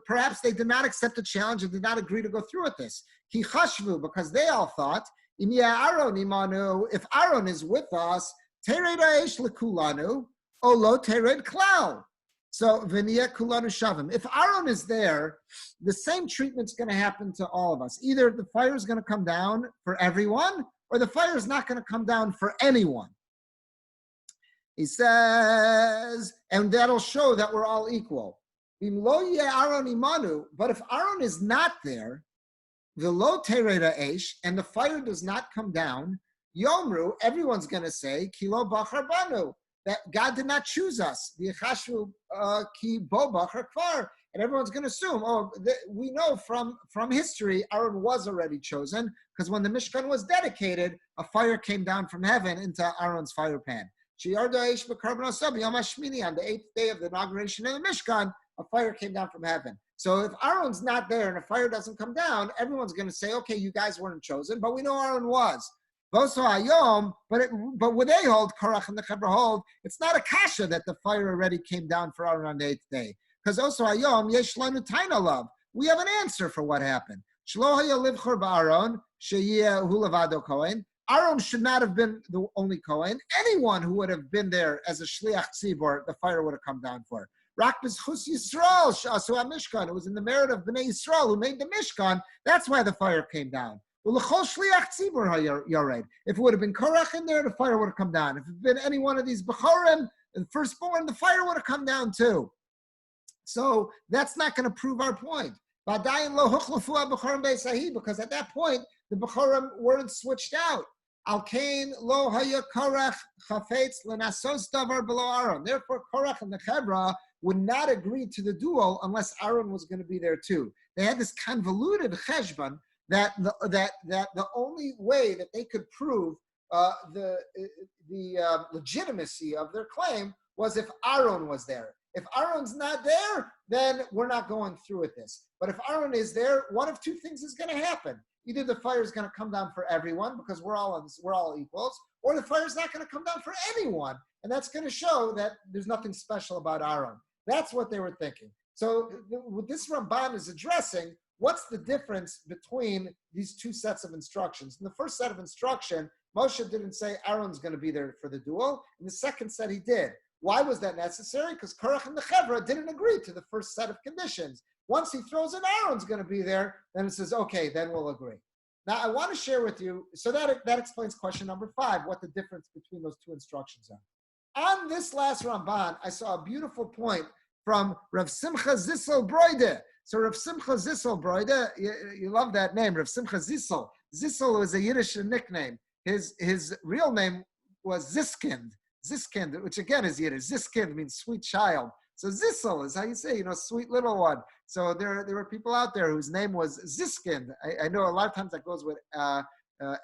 Perhaps they did not accept the challenge and did not agree to go through with this. Ki chashvu, because they all thought, if Aaron is with us, tered ha'esh lekulanu, o lo tered klal. So v'niyeh kulanu shavim. If Aaron is there, the same treatment's going to happen to all of us. Either the fire is going to come down for everyone, or the fire is not going to come down for anyone. He says, and that'll show that we're all equal. But if Aaron is not there, the lo tereda esh, and the fire does not come down, yomru, everyone's going to say, kilo bachar banu, that God did not choose us. V'yachashu ki bo bachar kfar, and everyone's going to assume, we know from history, Aaron was already chosen, because when the Mishkan was dedicated, a fire came down from heaven into Aaron's fire pan. On the 8th day of the inauguration of the Mishkan, a fire came down from heaven. So if Aaron's not there and a fire doesn't come down, everyone's going to say, okay, you guys weren't chosen, but we know Aaron was. But what they hold, Korach and the Chevra hold, it's not a kasha that the fire already came down for Aaron on the 8th day. Because also Hayom, yesh lanu taina love. We have an answer for what happened. Shlo haya livchor ba'Aaron, sheyeh hu levado kohen. Aaron should not have been the only Kohen. Anyone who would have been there as a Shliach Tzibor, the fire would have come down for. Rak b'zchus Yisrael she'asu ha'mishkan. It was in the merit of Bnei Yisrael who made the Mishkan. That's why the fire came down. U'lechol Shliach Tzibor yared. If it would have been Korach in there, the fire would have come down. If it had been any one of these Bechorim, the firstborn, the fire would have come down too. So that's not going to prove our point. Because at that point, the Bechorim weren't switched out. Al-Kain lo haya Korach chafetz lenasos davar below Aaron. Therefore, Korach and the Chevra would not agree to the duel unless Aaron was going to be there too. They had this convoluted cheshbon that the only way that they could prove the legitimacy of their claim was if Aaron was there. If Aaron's not there, then we're not going through with this. But if Aaron is there, one of two things is going to happen. Either the fire is going to come down for everyone because we're all equals, or the fire is not going to come down for anyone, and that's going to show that there's nothing special about Aaron. That's what they were thinking. So what this Ramban is addressing, what's the difference between these two sets of instructions? In the first set of instruction, Moshe didn't say Aaron's going to be there for the duel. In the second set, he did. Why was that necessary? Because Korach and the Chevra didn't agree to the first set of conditions. Once he throws in Aaron's going to be there, then it says, okay, then we'll agree. Now, I want to share with you, so that explains question number 5, what the difference between those two instructions are. On this last Ramban, I saw a beautiful point from Rav Simcha Zissel Broide. So Rav Simcha Zissel Broide, you love that name, Rav Simcha Zissel. Zissel was a Yiddish nickname. His real name was Ziskind, which again is Yiddish. Ziskind means sweet child. So Zissel is how you say, sweet little one. So there were people out there whose name was Ziskind. I know a lot of times that goes with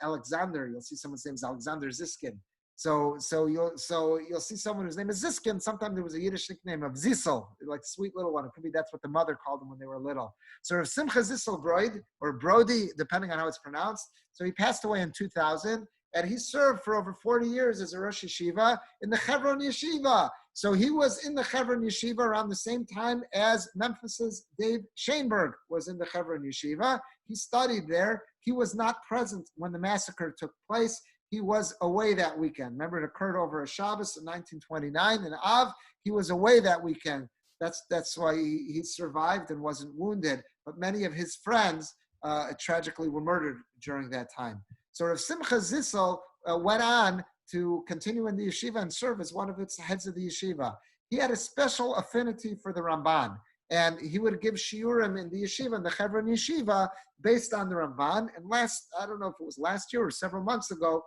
Alexander. You'll see someone's name is Alexander Ziskind. So you'll see someone whose name is Ziskin. Sometimes there was a Yiddish nickname of Zissel, like sweet little one. It could be that's what the mother called him when they were little. So Rav Simcha Zissel Broid, or Brody, depending on how it's pronounced. So he passed away in 2000, and he served for over 40 years as a Rosh Yeshiva in the Hebron Yeshiva. So he was in the Hebron Yeshiva around the same time as Memphis's Dave Shainberg was in the Hebron Yeshiva. He studied there. He was not present when the massacre took place. He was away that weekend. Remember, it occurred over a Shabbos in 1929 in Av. He was away that weekend. That's why he survived and wasn't wounded. But many of his friends tragically were murdered during that time. So Rav Simcha Zissel went on to continue in the yeshiva and serve as one of its heads of the yeshiva. He had a special affinity for the Ramban, and he would give shiurim in the yeshiva, in the Hebron Yeshiva, based on the Ramban. And I don't know if it was last year or several months ago,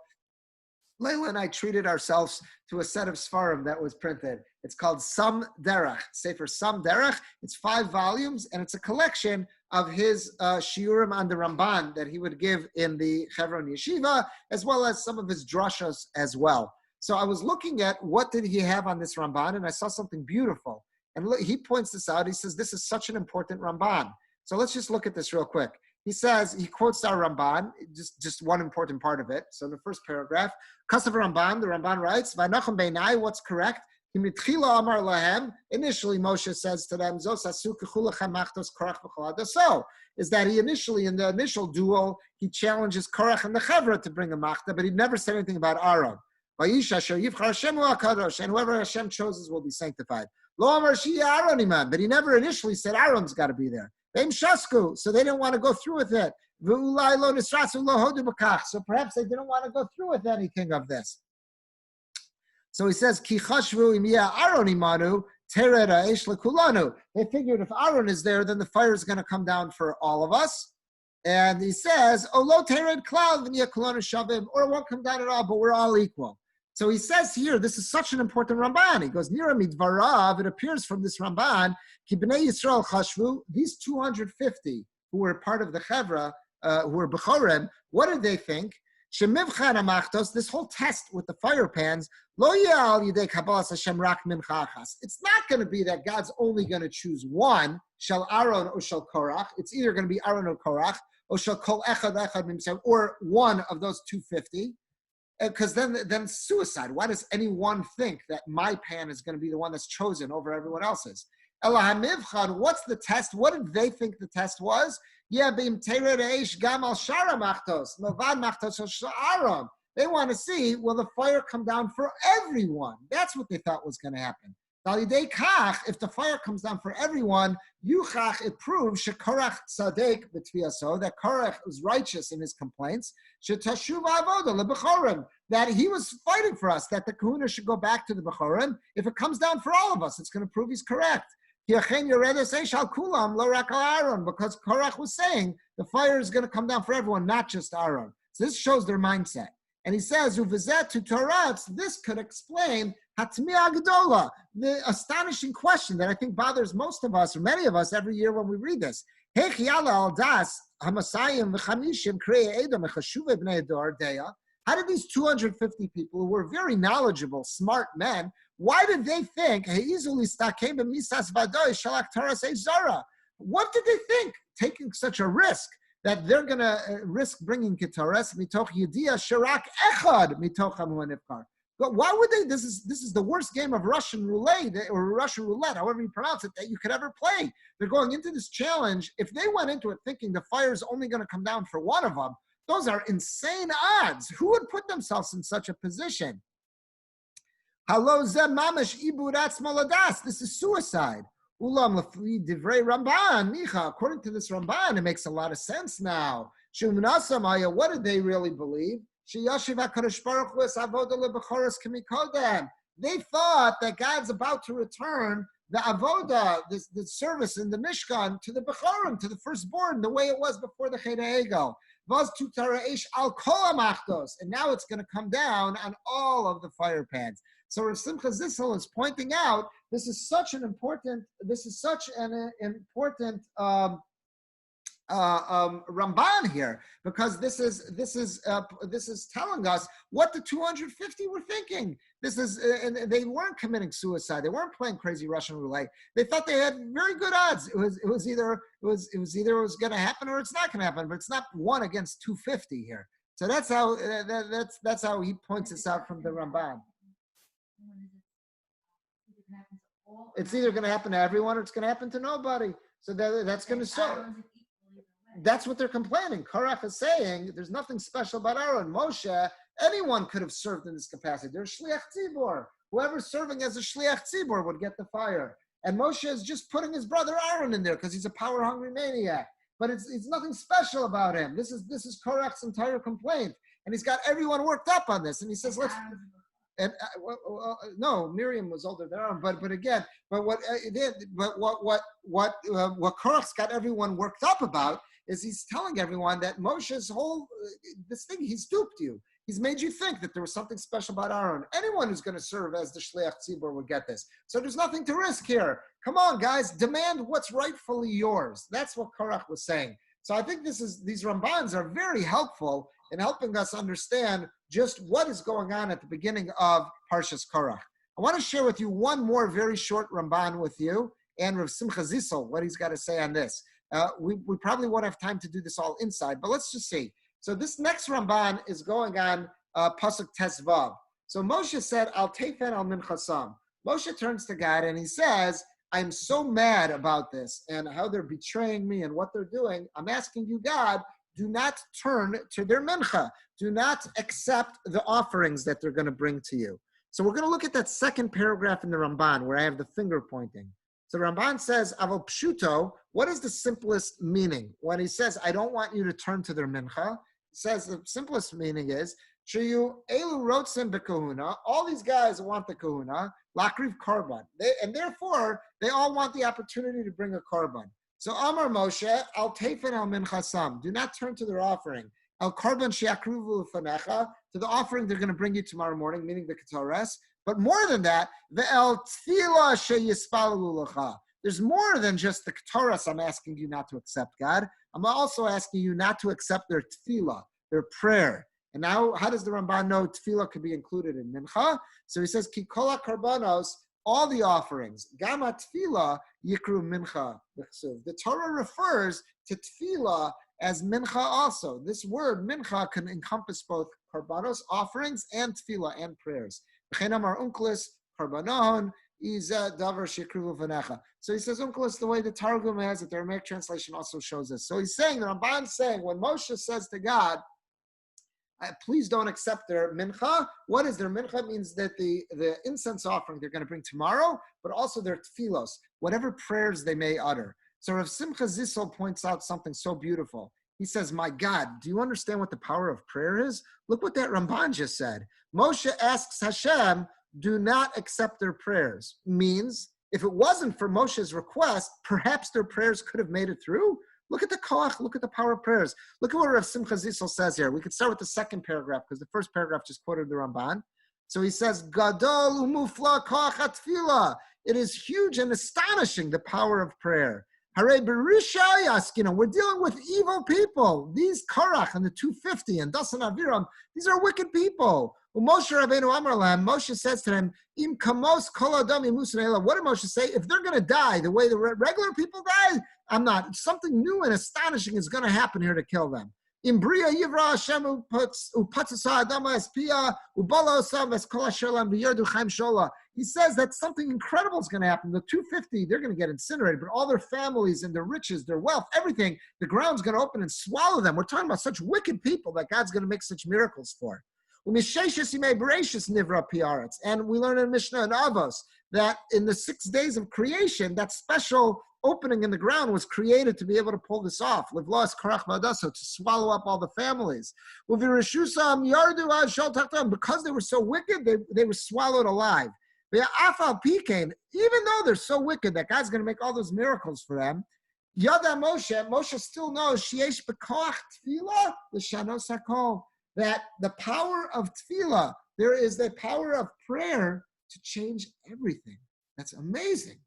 Leila and I treated ourselves to a set of Sfarim that was printed. It's called Sam Derech, Sefer Sam Derech. It's 5 volumes, and it's a collection of his shiurim on the Ramban that he would give in the Hebron Yeshiva, as well as some of his drashas as well. So I was looking at what did he have on this Ramban, and I saw something beautiful. And look, he points this out. He says, this is such an important Ramban. So let's just look at this real quick. He says, he quotes our Ramban, just one important part of it. So in the first paragraph, Kasav Ramban, the Ramban writes, V'anachum beinai, what's correct? Himitchila amar lahem, initially Moshe says to them, Zos asu kechulachem machtos Korach v'chol adaso, is that he initially, in the initial duel, he challenges Korach and the Chevra to bring a machta, but he never said anything about Aaron. V'yish asher yivchar Hashem hu HaKadosh, and whoever Hashem chooses will be sanctified. Lo amar sheyeh Aaron iman, but he never initially said Aaron's got to be there. So they didn't want to go through with it. So perhaps they didn't want to go through with anything of this. So he says, they figured if Aaron is there, then the fire is going to come down for all of us. And he says, or it won't come down at all, but we're all equal. So he says here, this is such an important Ramban. He goes, Nira midvarav, it appears from this Ramban, ki b'nei Yisrael chashvu, these 250 who were part of the Chevra, who were B'chorim, what did they think? Shemivchan amachtos, this whole test with the fire pans, lo yal yidei kabbalas Hashem rak mincha achas. It's not going to be that God's only going to choose one, shel Aaron or shel Korach. It's either going to be Aaron or Korach, or shel kol echad mimsem, or one of those 250. Because then suicide. Why does anyone think that my pan is going to be the one that's chosen over everyone else's? Elah what's the test? What did they think the test was? They want to see, will the fire come down for everyone? That's what they thought was going to happen. If the fire comes down for everyone, it proves that Korach was righteous in his complaints, that he was fighting for us, that the kahuna should go back to the Bechorim. If it comes down for all of us, it's going to prove he's correct. Because Korach was saying the fire is going to come down for everyone, not just Aaron. So this shows their mindset. And he says, this could explain the astonishing question that I think bothers most of us, or many of us, every year when we read this. How did these 250 people who were very knowledgeable, smart men, why did they think, what did they think, taking such a risk, that they're going to risk bringing Ketores mitoch Yediyah Sharak Echad mitoch Hamu Nifkar? But why would they? This is the worst game of Russian roulette, or Russian roulette, however you pronounce it, that you could ever play. They're going into this challenge. If they went into it thinking the fire is only going to come down for one of them, those are insane odds. Who would put themselves in such a position? Halo zeh mamash iburat smoladas. This is suicide. Ulam lefli divrei Ramban, Micha. According to this Ramban, it makes a lot of sense now. Shumnasamaya, what did they really believe? They thought that God's about to return the avoda, the service in the Mishkan, to the Bechorim, to the firstborn, the way it was before the Chet HaEgel. Vaz tutara eish al kol hamachtos. And now it's going to come down on all of the fire pans. So Rav Simcha Zissel is pointing out this is such an important Ramban here, because this is telling us what the 250 were thinking. This is, and they weren't committing suicide. They weren't playing crazy Russian roulette. They thought they had very good odds. It was either going to happen or it's not going to happen. But it's not 1 against 250 here. So that's how he points this out from the Ramban. It's either going to happen to everyone or it's going to happen to nobody. So that's going to show. That's what they're complaining. Korach is saying there's nothing special about Aaron. Moshe, anyone could have served in this capacity. There's Shliach Tzibor. Whoever's serving as a Shliach Tzibor would get the fire. And Moshe is just putting his brother Aaron in there because he's a power-hungry maniac. But it's nothing special about him. This is Korach's entire complaint. And he's got everyone worked up on this. And he says, let's... And no, Miriam was older than Aaron, but what Korach's got everyone worked up about is he's telling everyone that Moshe's whole this thing, he's duped you. He's made you think that there was something special about Aaron. Anyone who's going to serve as the Shliach Tzibor would get this. So there's nothing to risk here. Come on, guys, demand what's rightfully yours. That's what Korach was saying. So I think these Rambans are very helpful in helping us understand just what is going on at the beginning of Parshas Korach. I want to share with you one more very short Ramban with you and Rav Simcha Zissel, what he's got to say on this. We probably won't have time to do this all inside, but let's just see. So this next Ramban is going on Pasuk Tesvav. So Moshe said, Al Teifen al Minchasam. Moshe turns to God and he says, I'm so mad about this and how they're betraying me and what they're doing. I'm asking you, God, do not turn to their mincha. Do not accept the offerings that they're going to bring to you. So we're going to look at that second paragraph in the Ramban where I have the finger pointing. So Ramban says, Aval pshuto, what is the simplest meaning? When he says, I don't want you to turn to their mincha, he says the simplest meaning is, Shayu elu rotzim bekahuna, all these guys want the kahuna, lakriv korban. And therefore, they all want the opportunity to bring a korban. So Amar Moshe, al teifen al minchasam, do not turn to their offering. Al korban she'akruvu ufanecha, to the offering they're going to bring you tomorrow morning, meaning the ketores. But more than that, ve'el tefila she'yispalu lecha. There's more than just the ketores I'm asking you not to accept, God. I'm also asking you not to accept their tefillah, their prayer. And now, how does the Ramban know tefillah could be included in mincha? So he says, ki kol karbanos, all the offerings, gama tefillah yikru mincha. The Torah refers to tefillah as mincha also. This word mincha can encompass both karbanos, offerings, and tefillah, and prayers. B'chenamar unklis karbanon iza davar shikru v'necha. So he says unklis, the way the Targum has it, the Aramaic translation also shows us. So he's saying, the Ramban's saying, when Moshe says to God, please don't accept their mincha. What is their mincha? It means that the incense offering they're going to bring tomorrow, but also their tefillos, whatever prayers they may utter. So Rav Simcha Zissel points out something so beautiful. He says, my God, do you understand what the power of prayer is? Look what that Ramban just said. Moshe asks Hashem, do not accept their prayers. Means, if it wasn't for Moshe's request, perhaps their prayers could have made it through. Look at the koach, look at the power of prayers. Look at what Rav Simcha Zissel says here. We could start with the second paragraph because the first paragraph just quoted the Ramban. So he says, Gadol umufla koach atfila. It is huge and astonishing, the power of prayer. Hare berisha yaskina. We're dealing with evil people. These Korach and the 250 and Dasan Aviram, these are wicked people. Moshe Rabbeinu Amar Lahem, Moshe says to them, Im kamos kol adam imusin elah. What did Moshe say? If they're going to die the way the regular people die, I'm not. Something new and astonishing is going to happen here to kill them. Im bria yivra Hashem upatzasa adama espia ubala osav es kol asher lam b'yerdu chaim shola. He says that something incredible is going to happen. The 250, they're going to get incinerated, but all their families and their riches, their wealth, everything, the ground's going to open and swallow them. We're talking about such wicked people that God's going to make such miracles for. And we learn in Mishnah and Avos that in the 6 days of creation, that special opening in the ground was created to be able to pull this off. To swallow up all the families. Because they were so wicked, they were swallowed alive. Even though they're so wicked that God's going to make all those miracles for them, Yada Moshe still knows sheyesh b'koach tefillah l'shanos hakol, that the power of tefillah, there is the power of prayer to change everything. That's amazing.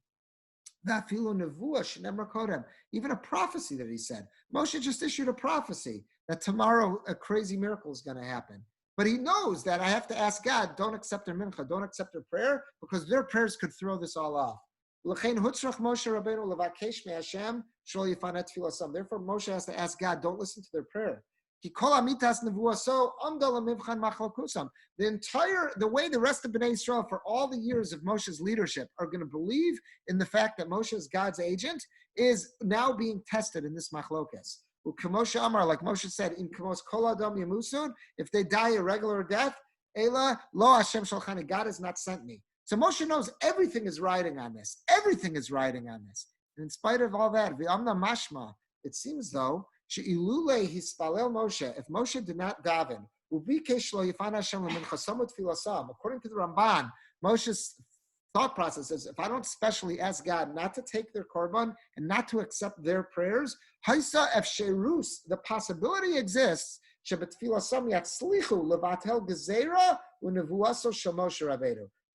Even a prophecy that he said. Moshe just issued a prophecy that tomorrow a crazy miracle is going to happen. But he knows that I have to ask God, don't accept their mincha, don't accept their prayer, because their prayers could throw this all off. Therefore, Moshe has to ask God, don't listen to their prayer. The way the rest of Bnei Israel for all the years of Moshe's leadership are going to believe in the fact that Moshe is God's agent is now being tested in this machlokes. Like Moshe said, if they die a regular death, God has not sent me. So Moshe knows everything is riding on this. Everything is riding on this. And in spite of all that, it seems though, if Moshe did not daven, according to the Ramban, Moshe's thought process is, if I don't specially ask God not to take their korban and not to accept their prayers, the possibility exists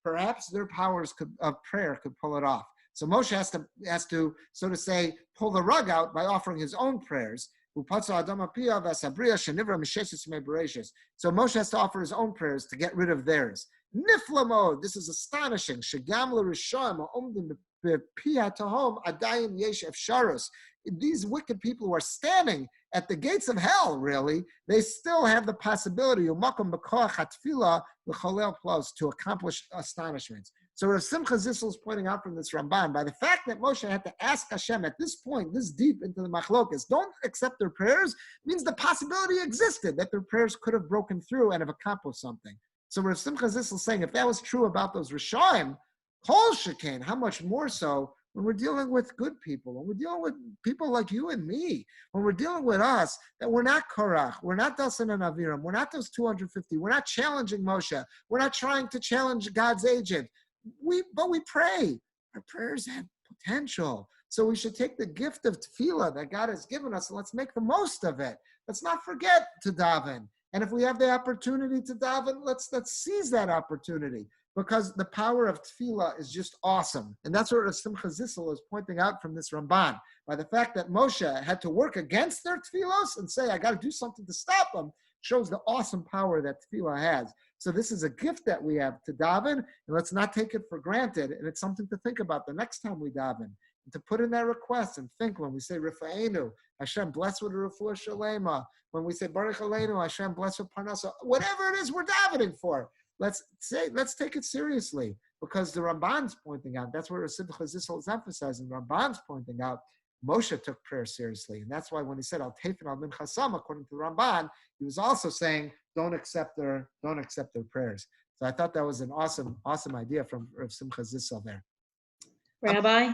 perhaps their powers of prayer could pull it off. So Moshe has to, so to say, pull the rug out by offering his own prayers. So Moshe has to offer his own prayers to get rid of theirs. Niflamo, this is astonishing. These wicked people who are standing at the gates of hell, really, they still have the possibility to accomplish astonishments. So Rav Simcha Zissel is pointing out from this Ramban, by the fact that Moshe had to ask Hashem at this point, this deep into the machlokes, don't accept their prayers, means the possibility existed that their prayers could have broken through and have accomplished something. So Rav Simcha Zissel is saying, if that was true about those Rishonim, Kol Sheken, how much more so when we're dealing with good people, when we're dealing with people like you and me, when we're dealing with us, that we're not Korach, we're not Dasan and Aviram, we're not those 250, we're not challenging Moshe, we're not trying to challenge God's agent. But we pray. Our prayers have potential. So we should take the gift of tefillah that God has given us and let's make the most of it. Let's not forget to daven. And if we have the opportunity to daven, let's seize that opportunity, because the power of tefillah is just awesome. And that's what Simcha Zissel is pointing out from this Ramban. By the fact that Moshe had to work against their tefillos and say, I got to do something to stop them, shows the awesome power that tefillah has. So this is a gift that we have to daven, and let's not take it for granted. And it's something to think about the next time we daven, and to put in that request and think when we say Rifa'enu, Hashem bless with a refuah shalema. When we say Baruch Aleinu, Hashem bless with parnasa. Whatever it is we're davening for, let's take it seriously, because the Ramban's pointing out, that's where Simcha Zissel is emphasizing. Ramban's pointing out Moshe took prayer seriously, and that's why when he said Al Tefen Al Min Chasam, according to the Ramban, he was also saying don't accept their prayers. So I thought that was an awesome idea from Simcha Zissel there. Rabbi.